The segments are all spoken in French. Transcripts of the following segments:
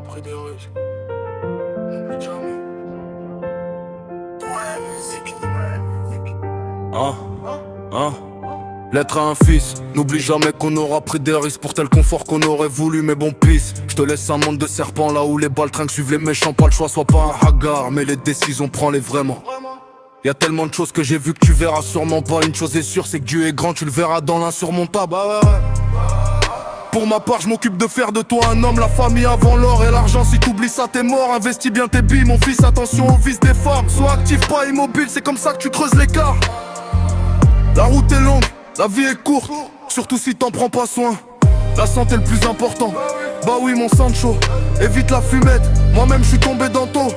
pris des risques. Plus jamais. Hein? Hein? L'être à un fils, n'oublie jamais qu'on aura pris des risques pour tel confort qu'on aurait voulu, mais bon pisse. Je te laisse un monde de serpents là où les balles trinquent, suivent les méchants, pas le choix, sois pas un hagard, mais les décisions prends-les vraiment. Y'a tellement de choses que j'ai vu que tu verras sûrement pas. Une chose est sûre, c'est que Dieu est grand, tu le verras dans l'insurmontable. Bah ouais. Pour ma part, je m'occupe de faire de toi un homme, la famille avant l'or et l'argent. Si t'oublies ça, t'es mort. Investis bien tes billes, mon fils, attention au vice des femmes. Sois actif, pas immobile, c'est comme ça que tu creuses l'écart. La route est longue, la vie est courte, surtout si t'en prends pas soin. La santé est le plus important. Bah oui, mon Sancho, évite la fumette. Moi-même, je suis tombé dans tôt.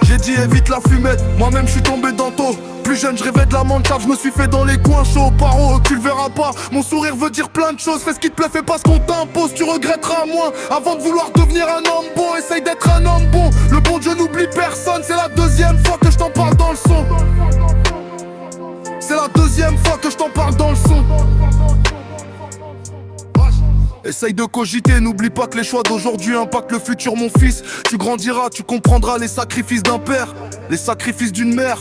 J'ai dit évite la fumette, moi-même je suis tombé dans tôt. Plus jeune je rêvais de la manchave, je me suis fait dans les coins chauds. Paro, tu le verras pas, mon sourire veut dire plein de choses. Fais ce qui te plaît, fais pas ce qu'on t'impose, tu regretteras moins. Avant de vouloir devenir un homme bon, essaye d'être un homme bon. Le bon Dieu n'oublie personne, c'est la deuxième fois que je t'en parle dans le son. C'est la deuxième fois que je t'en parle dans le son. Essaye de cogiter, n'oublie pas que les choix d'aujourd'hui impactent le futur mon fils. Tu grandiras, tu comprendras les sacrifices d'un père, les sacrifices d'une mère.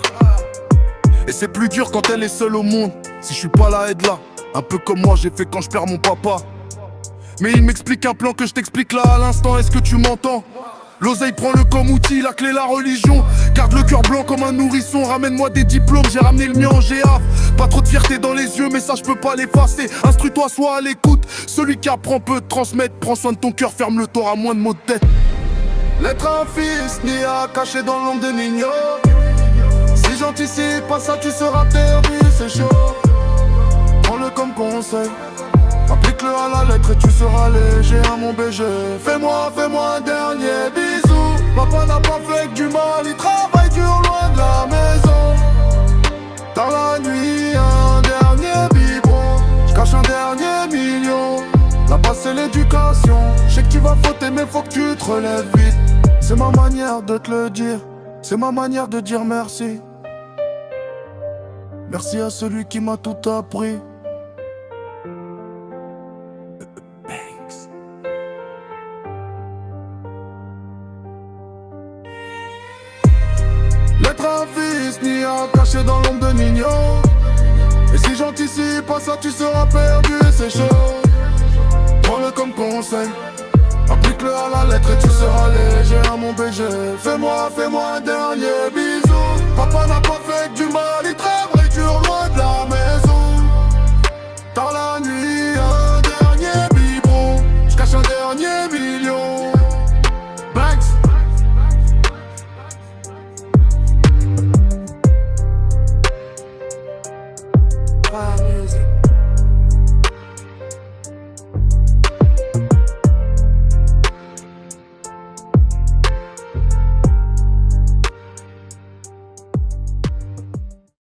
Et c'est plus dur quand elle est seule au monde. Si je suis pas là, aide-la. Un peu comme moi j'ai fait quand je perds mon papa. Mais il m'explique un plan que je t'explique là à l'instant, est-ce que tu m'entends? L'oseille prends-le comme outil, la clé la religion. Garde le cœur blanc comme un nourrisson. Ramène-moi des diplômes, j'ai ramené le mien en GAF. Pas trop de fierté dans les yeux, mais ça je peux pas l'effacer. Instruis-toi, sois à l'écoute. Celui qui apprend peut te transmettre. Prends soin de ton cœur, ferme-le, t'auras moins de mots de tête. L'être un fils, ni à cacher dans l'ombre des mignons. Si j'anticipe pas ça, tu seras perdu, c'est chaud. Prends-le comme conseil. Applique-le à la lettre et tu seras léger à mon BG. Fais-moi un dernier bisou. Papa n'a pas fait que du mal, il travaille dur loin de la maison. Dans la nuit, un dernier biberon. J'cache un dernier million. Là-bas c'est l'éducation. J'sais que tu vas fauter mais faut que tu te relèves vite. C'est ma manière de te le dire. C'est ma manière de dire merci. Merci à celui qui m'a tout appris. L'être un fils ni à cacher dans l'ombre de Nino. Et si j'anticipe pas ça, tu seras perdu, c'est chaud. Prends-le comme conseil. Applique-le à la lettre et tu seras léger à mon BG. Fais-moi un dernier bisou. Papa n'a pas fait que du mal, il travaille.